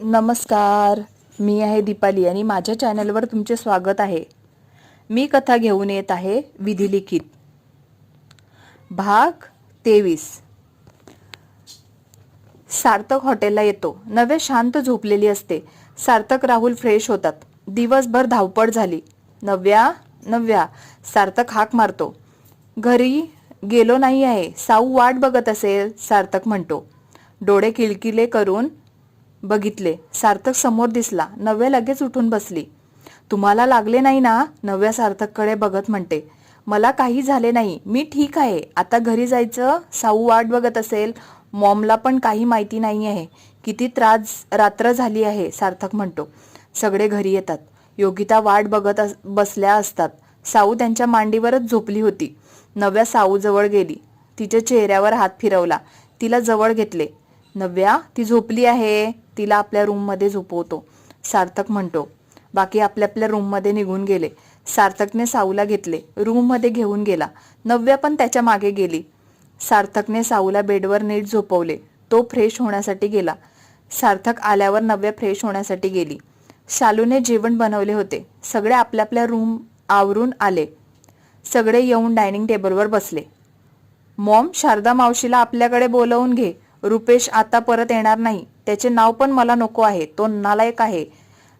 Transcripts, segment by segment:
नमस्कार, मी आहे दीपाली आणि माझ्या चॅनलवर तुमचे स्वागत आहे. मी कथा घेऊन येत आहे विधिलिखित भाग 23. सार्थक हॉटेलला येतो. नव्या शांत झोपलेली असते. सार्थक राहुल फ्रेश होतात. दिवसभर धावपळ झाली. नव्या नव्या सार्थक हाक मारतो. घरी गेलो नाही आहे, साऊ वाट बघत असेल, सार्थक म्हणतो. डोळे किलकिले करून बघितले. सार्थक समोर दिसला. नव्या लगेच उठून बसली. तुम्हाला लागले नाही ना, नव्या सार्थककडे बघत म्हणते. मला काही झाले नाही, मी ठीक आहे. आता घरी जायचं, साऊ वाट बघत असेल. मॉमला पण काही माहिती नाही आहे. किती त्रास रात्र झाली आहे, सार्थक म्हणतो. सगळे घरी येतात. योगिता वाट बघत बसल्या असतात. साऊ त्यांच्या मांडीवरच झोपली होती. नव्या साऊ जवळ गेली. तिच्या चेहऱ्यावर हात फिरवला. तिला जवळ घेतले. नव्या, ती झोपली आहे, तिला आपल्या रूममध्ये झोपवतो, सार्थक म्हणतो. बाकी आपल्या आपल्या रूममध्ये निघून गेले. सार्थकने साऊला घेतले. रूममध्ये घेऊन गेला. नव्या पण त्याच्या मागे गेली. सार्थकने साऊला बेडवर नीट झोपवले. तो फ्रेश होण्यासाठी गेला. सार्थक आल्यावर नव्या फ्रेश होण्यासाठी गेली. शालूने जेवण बनवले होते. सगळे आपल्या आपल्या रूम आवरून आले. सगळे येऊन डायनिंग टेबलवर बसले. मॉम, शारदा मावशीला आपल्याकडे बोलवून घे. रुपेश आता परत येणार नाही. त्याचे नाव पण मला नको आहे, तो नालायक आहे,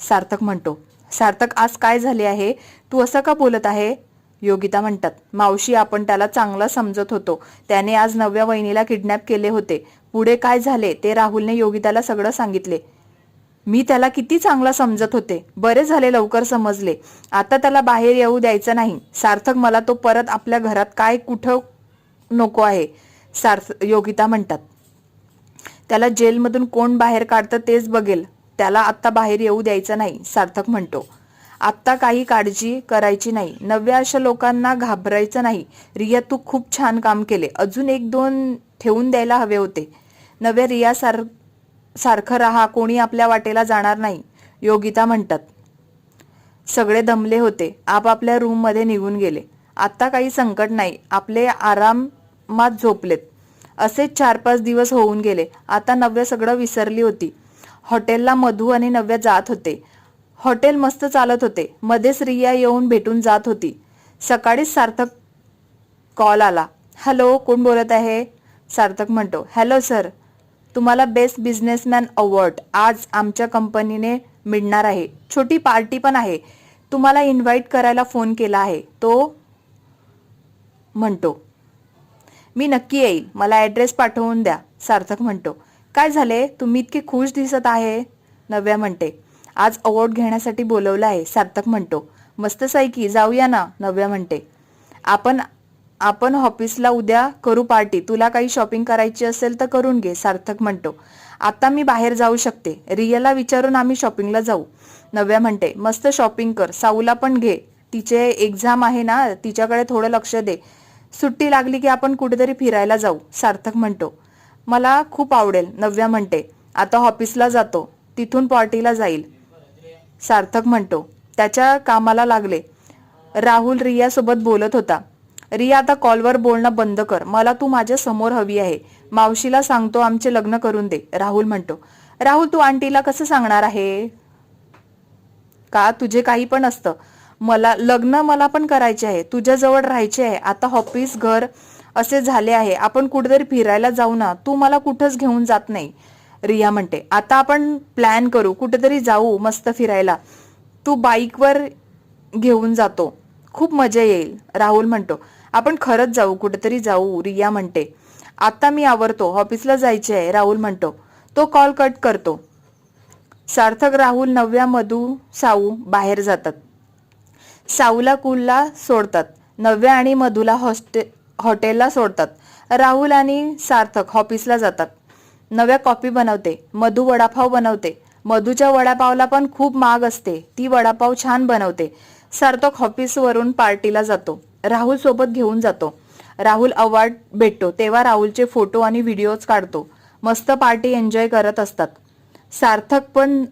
सार्थक म्हणतो. सार्थक, आज काय झाले आहे, तू असं का बोलत आहे, योगिता म्हणतात. मावशी, आपण त्याला चांगला समजत होतो. त्याने आज नव्या वहिनीला किडनॅप केले होते. पुढे काय झाले ते राहुलने योगिताला सगळं सांगितले. मी त्याला किती चांगला समजत होते. बरे झाले लवकर समजले. आता त्याला बाहेर येऊ द्यायचं नाही, सार्थक. मला तो परत आपल्या घरात काय कुठं नको आहे, योगिता म्हणतात. त्याला जेलमधून कोण बाहेर काढतं तेच बघेल. त्याला आत्ता बाहेर येऊ द्यायचं नाही, सार्थक म्हणतो. आत्ता काही काळजी करायची नाही. नव्या अशा लोकांना घाबरायचं नाही. रिया, तू खूप छान काम केले. अजून 1-2 ठेवून द्यायला हवे होते. नव्या, रिया सारखं राहा, कोणी आपल्या वाटेला जाणार नाही, योगिता म्हणतात. सगळे दमले होते. आपापल्या रूममध्ये निघून गेले. आत्ता काही संकट नाही. आपले आरामात झोपलेत. असे 4-5 दिवस होऊन गेले. आता नव्या सगळं विसरली होती. हॉटेलला मधू आणि नव्या जात होते. हॉटेल मस्त चालत होते. मध्येच रिया येऊन भेटून जात होती. सकाळीच सार्थक कॉल आला. हॅलो, कोण बोलत आहे, सार्थक म्हणतो. हॅलो सर, तुम्हाला बेस्ट बिझनेसमॅन अवॉर्ड आज आमच्या कंपनीने मिळणार आहे. छोटी पार्टी पण आहे. तुम्हाला इन्व्हाइट करायला फोन केला आहे, तो म्हणतो. मी नक्की येईल. मला ॲड्रेस पाठवून द्या, सार्थक म्हणतो. काय झाले, तुम्ही इतके खुश दिसत आहे, नव्या म्हणते. आज अवॉर्ड घेण्यासाठी बोलवलं आहे, सार्थक म्हणतो. मस्तच आहे की, जाऊया ना, नव्या म्हणते. आपण ऑफिसला उद्या करू पार्टी. तुला काही शॉपिंग करायची असेल तर करून घे, सार्थक म्हणतो. आता मी बाहेर जाऊ शकते. रियाला विचारून आम्ही शॉपिंगला जाऊ, नव्या म्हणते. मस्त शॉपिंग कर. साऊला पण घे. तिचे एक्झाम आहे ना, तिच्याकडे थोडं लक्ष दे. सुट्टी लागली की आपण कुठेतरी फिरायला जाऊ, सार्थक म्हणतो. मला खूप आवडेल, नव्या म्हणते. आता ऑफिसला जातो, तिथून पार्टीला जाईल, सार्थक म्हणतो. त्याच्या कामाला लागले. राहुल रिया सोबत बोलत होता. रिया, आता कॉलवर बोलणं बंद कर. मला तू माझ्या समोर हवी आहे. मावशीला सांगतो आमचे लग्न करून दे, राहुल म्हणतो. राहुल, तू आंटीला कसं सांगणार आहे का, तुझे काही पण असतं. मला पण करायचे आहे. तुझ्या जवळ राहायचे आहे. आता ऑफिस घर असे झाले आहे. आपण कुठेतरी फिरायला जाऊ ना. तू मला कुठंच घेऊन जात नाही, रिया म्हणते. आता आपण प्लॅन करू, कुठेतरी जाऊ मस्त फिरायला. तू बाईकवर घेऊन जातो, खूप मजा येईल, राहुल म्हणतो. आपण खरंच जाऊ, कुठेतरी जाऊ, रिया म्हणते. आता मी आवरतो, ऑफिसला जायचे आहे, राहुल म्हणतो. तो कॉल कट करतो. सार्थक, राहुल, नव्या, मधू, साऊ बाहेर जातात. साऊला कुलला सोडतात. नव्या आणि मधूला हॉटेलला सोडतात. राहुल आणि सार्थक ऑफिसला जातात. नव्या कॉफी बनवते. मधू वडापाव बनवते. मधूच्या वडापावला पण खूप महाग असते. ती वडापाव छान बनवते. सार्थक ऑफिसवरून पार्टीला जातो. राहुल सोबत घेऊन जातो. राहुल अवॉर्ड भेटतो तेव्हा राहुलचे फोटो आणि व्हिडिओज काढतो. मस्त पार्टी एन्जॉय करत असतात. सार्थक पण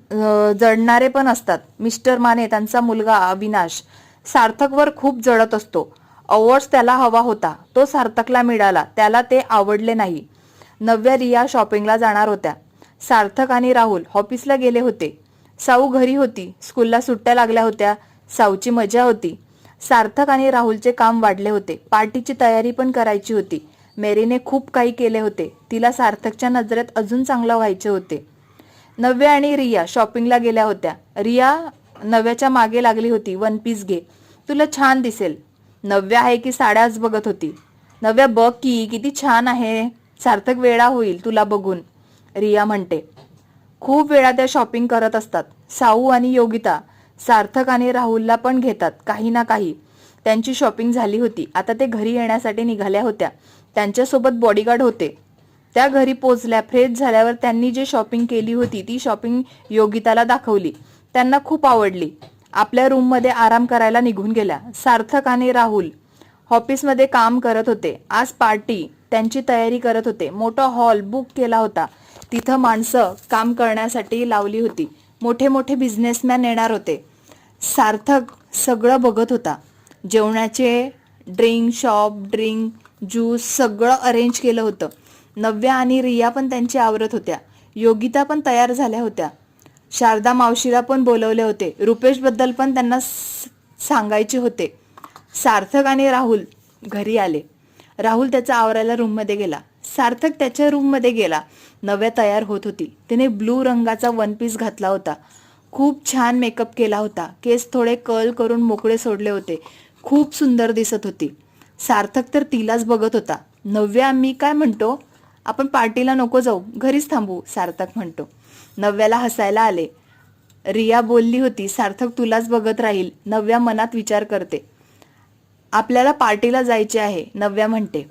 जडणारे पण असतात. मिस्टर माने, त्यांचा मुलगा अविनाश सार्थकवर खूप जळत असतो. अवॉर्ड्स त्याला हवा होता, तो सार्थकला मिळाला. त्याला ते आवडले नाही. नव्या रिया शॉपिंगला जाणार होत्या. सार्थक आणि राहुल ऑफिसला गेले होते. साऊ घरी होती. स्कूलला सुट्ट्या लागल्या होत्या. साऊची मजा होती. सार्थक आणि राहुलचे काम वाढले होते. पार्टीची तयारी पण करायची होती. मेरीने खूप काही केले होते. तिला सार्थकच्या नजरेत अजून चांगलं व्हायचे होते. नव्या आणि रिया शॉपिंगला गेल्या होत्या. रिया नव्याच्या मागे लागली होती. वन पीस घे, तुला छान दिसेल. नव्या आहे की साड्याच बघत होती. नव्या बघ की किती छान आहे. सार्थक वेळा होईल तुला बघून, रिया म्हणते. खूप वेळा त्या शॉपिंग करत असतात. साऊ आणि योगिता सार्थक आणि राहुलला पण घेतात काही ना काही. त्यांची शॉपिंग झाली होती. आता ते घरी येण्यासाठी निघाल्या होत्या. त्यांच्यासोबत बॉडीगार्ड होते. त्या घरी पोचल्या. फ्रेश झाल्यावर त्यांनी जे शॉपिंग केली होती ती शॉपिंग योगिताला दाखवली. त्यांना खूप आवडली. आपल्या रूममध्ये आराम करायला निघून गेल्या. सार्थक आणि राहुल ऑफिसमध्ये काम करत होते. आज पार्टी त्यांची तयारी करत होते. मोठा हॉल बुक केला होता. तिथं माणसं काम करण्यासाठी लावली होती. मोठे मोठे बिझनेसमॅन येणार होते. सार्थक सगळं बघत होता. जेवणाचे ड्रिंक ज्यूस सगळं अरेंज केलं होतं. नव्या आणि रिया पण त्यांची आवरत होत्या. योगिता पण तयार झाल्या होत्या. शारदा मावशीला पण बोलवले होते. रुपेश बद्दल पण त्यांना सांगायचे होते. सार्थक आणि राहुल घरी आले. राहुल त्याचा आवरायला रूममध्ये गेला. सार्थक त्याच्या रूममध्ये गेला. नव्या तयार होत होती. तिने ब्लू रंगाचा वन पीस घातला होता. खूप छान मेकअप केला होता. केस थोडे कर्ल करून मोकळे सोडले होते. खूप सुंदर दिसत होती. सार्थक तर तिलाच बघत होता. नव्या, मी काय म्हणतो, आपण पार्टीला नको जाऊ, घरीच थांबू, सार्थक म्हणतो. नव्याला हसायला आले. रिया बोलली होती सार्थक तुलाच बघत राहील. नव्या मनात विचार करते. आपल्याला पार्टीला जायचे आहे, नव्या म्हणते.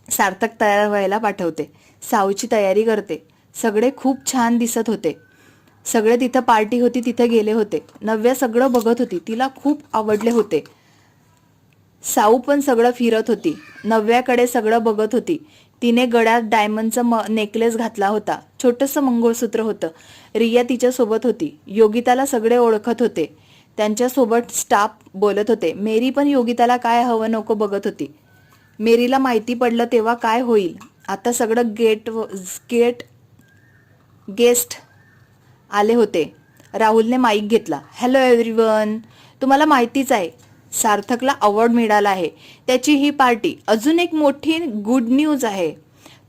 सार्थक तयार व्हायला पाठवते. साऊची तयारी करते. सगळे खूप छान दिसत होते. सगळे तिथं पार्टी होती तिथे गेले होते. नव्या सगळं बघत होती. तिला खूप आवडले होते. साऊ पण सगळं फिरत होती. नव्याकडे सगळं बघत होती. तिने गळ्यात डायमंडचं नेकलेस घातला होता. छोटंसं मंगळसूत्र होतं. रिया तिच्या सोबत होती. योगिताला सगळे ओळखत होते. त्यांच्यासोबत स्टाफ बोलत होते. मेरी पण योगिताला काय हवं नको बघत होती. मेरीला माहिती पडलं तेव्हा काय होईल. आता सगळं गेस्ट आले होते. राहुलने माईक घेतला. हॅलो एव्हरीवन, तुम्हाला माहितीच आहे सार्थकला अवॉर्ड मिळाला आहे. त्याची ही पार्टी. अजून एक मोठी गुड न्यूज आहे.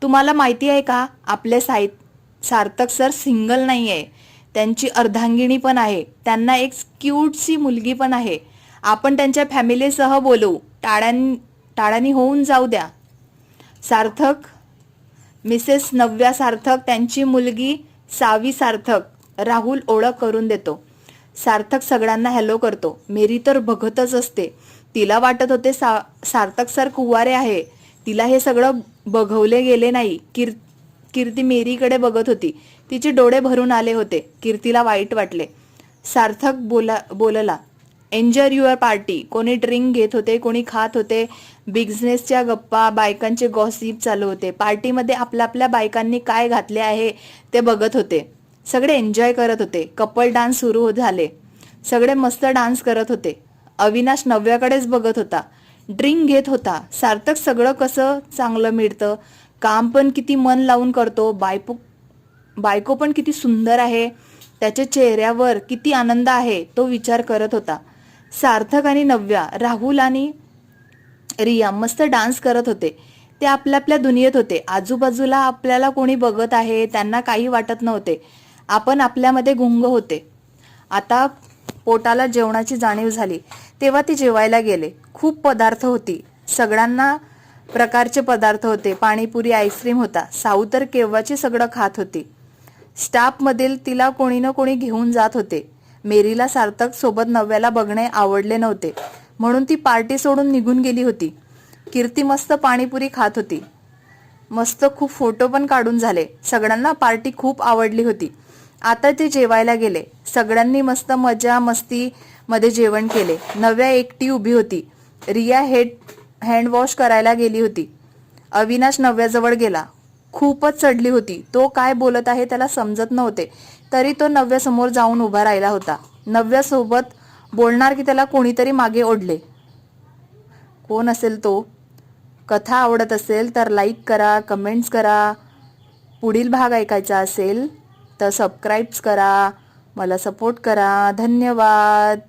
तुम्हाला माहिती आहे का, आपले सार्थक सर सिंगल नाही आहे. त्यांची अर्धांगिनी पण आहे. त्यांना एक क्यूटशी मुलगी पण आहे. आपण त्यांच्या फॅमिलीसह बोलवू. टाळ्यांनी होऊन जाऊ द्या. सार्थक, मिसेस नव्या सार्थक, त्यांची मुलगी सावी सार्थक. राहुल ओळख करून देतो. सार्थक सगळ्यांना हॅलो करतो. मेरी तर बघतच असते. तिला वाटत होते सार्थक सर कुवारे आहे. तिला हे सगळं बघवले गेले नाही. कीर्ती मेरीकडे बघत होती. तिचे डोळे भरून आले होते. कीर्तीला वाईट वाटले. सार्थक बोलला, एन्जॉय युअर पार्टी. कोणी ड्रिंक घेत होते, कोणी खात होते. बिझनेसच्या गप्पा, बायकांचे गॉसिप चालू होते. पार्टीमध्ये आपल्या बायकांनी काय घातले आहे ते बघत होते. सगळे एन्जॉय करत होते. कपल डान्स सुरू झाले. सगळे मस्त डान्स करत होते. अविनाश नव्याकडेच बघत होता. ड्रिंक घेत होता. सार्थक सगळं कसं चांगलं मिळतं. काम पण किती मन लावून करतो. बायको पण किती सुंदर आहे. त्याच्या चेहऱ्यावर किती आनंद आहे तो विचार करत होता. सार्थक आणि नव्या, राहुल आणि रिया मस्त डान्स करत होते. ते आपल्या दुनियेत होते. आजूबाजूला आपल्याला कोणी बघत आहे त्यांना काही वाटत नव्हते. आपण आपल्यामध्ये गुंग होते. आता पोटाला जेवणाची जाणीव झाली तेव्हा ते जेवायला गेले. खूप पदार्थ होती. सगळ्यांना प्रकारचे पदार्थ होते. पाणीपुरी, आईस्क्रीम होता. साऊ तर केव्हाची सगळं खात होती. स्टाफ मधील तिला कोणी ना कोणी घेऊन जात होते. मेरीला सार्थक सोबत नव्याला बघणे आवडले नव्हते म्हणून ती पार्टी सोडून निघून गेली होती. कीर्ती मस्त पाणीपुरी खात होती. मस्त खूप फोटो पण काढून झाले. सगळ्यांना पार्टी खूप आवडली होती. आता ते जेवायला गेले. सगळ्यांनी मस्त मजा मस्ती मध्ये जेवण केले. नव्या एकटी उभी होती. रिया हँड वॉश करायला गेली होती. अविनाश नव्याजवळ गेला. खूपच चढली होती. तो काय बोलत आहे त्याला समजत नव्हते. तरी तो नव्यासमोर जाऊन उभा राहिला होता. नव्यासोबत बोलणार की त्याला कोणीतरी मागे ओढले. कोण असेल तो? कथा आवडत असेल तर लाईक करा, कमेंट्स करा. पुढील भाग ऐकायचा असेल तर सबस्क्राईब्स करा, मला सपोर्ट करा. धन्यवाद.